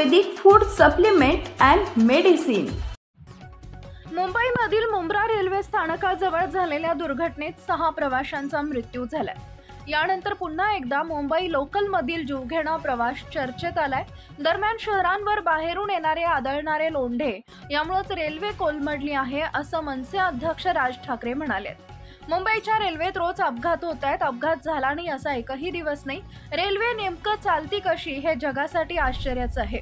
Ayurvedic food supplement and medicine. मुंबईमधील Mumbra railway स्थानकाजवळ झालेल्या दुर्घटनेत 6 प्रवाशांचा मृत्यू झालाय। यानंतर पुन्हा एकदा मुंबई लोकलमधील जीवघेणा प्रवास चर्चेत आलाय। दरम्यान शहरांवर बाहेरून येणारे आदळणारे लोंढे यामुळेच रेल्वे कोलमडली आहे, असं मनसे अध्यक्ष राज ठाकरे म्हणाले। मुंबईच्या रेल्वेत रोज अपघात होत आहेत, अपघात झाला नाही असा एकही दिवस नाही। रेल्वे नेमकं चालती कशी हे जगासाठी आश्चर्याचं आहे।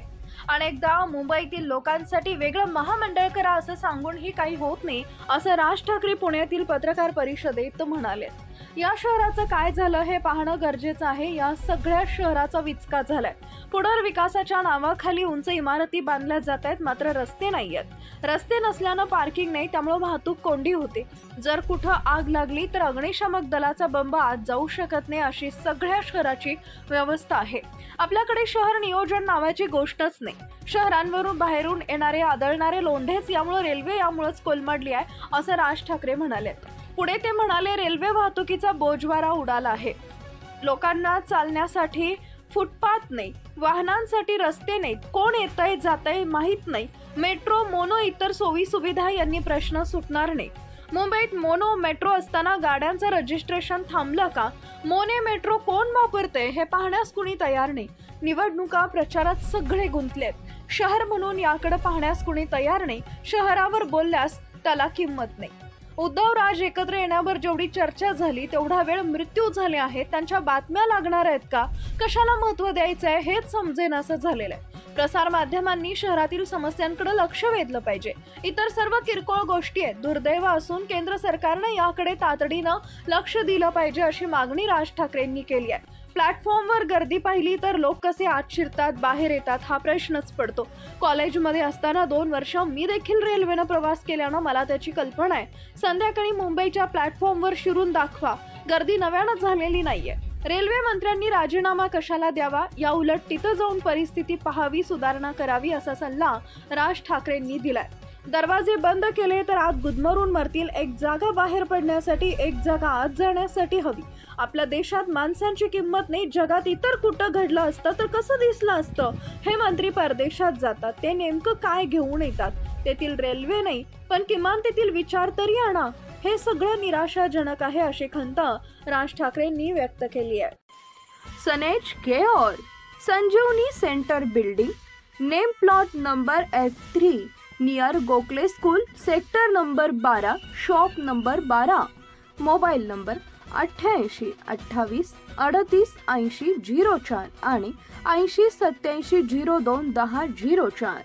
अनेकदा मुंबईतील लोकांसाठी वेगळं महामंडळ करा असं सांगूनही काही होत नाही, असं राज ठाकरे पुण्यातील पत्रकार परिषदेत म्हणाले। या शहराचं काय झालं हे पाहणं गरजेचं आहे। या सगळ्या शहराचा विचका झालाय। पुनर्विकासाच्या नावाखाली उंच इमारती बांधल्या जात आहेत, मात्र रस्ते नाहीयेत। रस्ते नसल्यानं पार्किंग नाही, त्यामुळे वाहतूक कोंडी होते। जर कुठं आग लागली तर अग्निशामक दलाचा बंब आत जाऊ शकत नाही, अशी सगळ्या शहराची व्यवस्था आहे। आपल्याकडे शहर नियोजन नावाची गोष्टच नाही। शहरांवरून बाहेरून येणारे आदळणारे लोंढेच यामुळे रेल्वे यामुळेच कोलमडली आहे, असं राज ठाकरे म्हणाले। पुढे ते म्हणाले, रेल्वे वाहतुकीचा बोजवारा उडाला आहे। लोकांना चालण्यासाठी फुटपाथ नाही, वाहनांसाठी रस्ते नाहीत, कोण येतंय जातंय माहित नाही। मेट्रो, मोनो इतर सोयी सुविधा यांनी प्रश्न सुटणार नाही। मुंबईत मोनो मेट्रो असताना गाड्यांचं रजिस्ट्रेशन थांबलं का? मोने मेट्रो कोण वापरते हे पाहण्यास कुणी तयार नाही। निवडणुका प्रचारात सगळे गुंतलेत, शहर म्हणून याकडे पाहण्यास कुणी तयार नाही। शहरावर बोलल्यास त्याला किंमत नाही। उद्धव राज एकत्र येण्यावर जेवढी चर्चा झाली तेवढा वेळ मृत्यू झाले आहेत, त्यांच्या बातम्या लागणार आहेत का? कशाला महत्त्व द्यायचंय हेच समजेनासं झालेलं आहे। प्रसार माध्यमांनी शहरातील समस्यांकडे लक्ष वेधलं पाहिजे। इतर सर्व किरकोळ गोष्टी आहेत। दुर्दैव असून केंद्र सरकारने याकडे तातडीनं लक्ष दिलं पाहिजे, अशी मागणी राज ठाकरेंनी केली आहे। प्लॅटफॉर्मवर गर्दी पाहिली तर लोक कसे आत शिरतात बाहेर येतात हा प्रश्नच पडतो। कॉलेजमध्ये असताना 2 वर्ष मी देखील रेल्वेनं प्रवास केल्यानं मला त्याची कल्पना आहे। संध्याकाळी मुंबईच्या प्लॅटफॉर्मवर शिरून दाखवा, गर्दी नव्यानं झालेली नाहीये। रेल्वे मंत्र्यांनी राजीनामा कशाला द्यावा, या उलट तिथं जाऊन परिस्थिती पाहावी, सुधारणा करावी असा सल्ला राज ठाकरेंनी दिलाय। दरवाजे बंद केले तर आत गुदमरून मरतील। एक जागा बाहेर पडण्यासाठी, एक जागा आत जाण्यासाठी हवी। आपल्या देशात माणसांची किंमत नाही, जगात इतर कुठं घडलं असतं तर कसं दिसलं असतं? हे मंत्री परदेशात जातात, ते नेमकं काय घेऊन येतात? तेथील रेल्वे नाही, पण किमान तेथील विचार तरी आणा। हे सगळं निराशाजनक आहे, अशी खंत राज ठाकरेंनी व्यक्त केली आहे। सनेज केओर Sanjivani center building, name plot number F3 near Gokhale school, sector number 12, shop number 12, mobile number 88 28 38 80 04 आणि 80 87 02 10 04।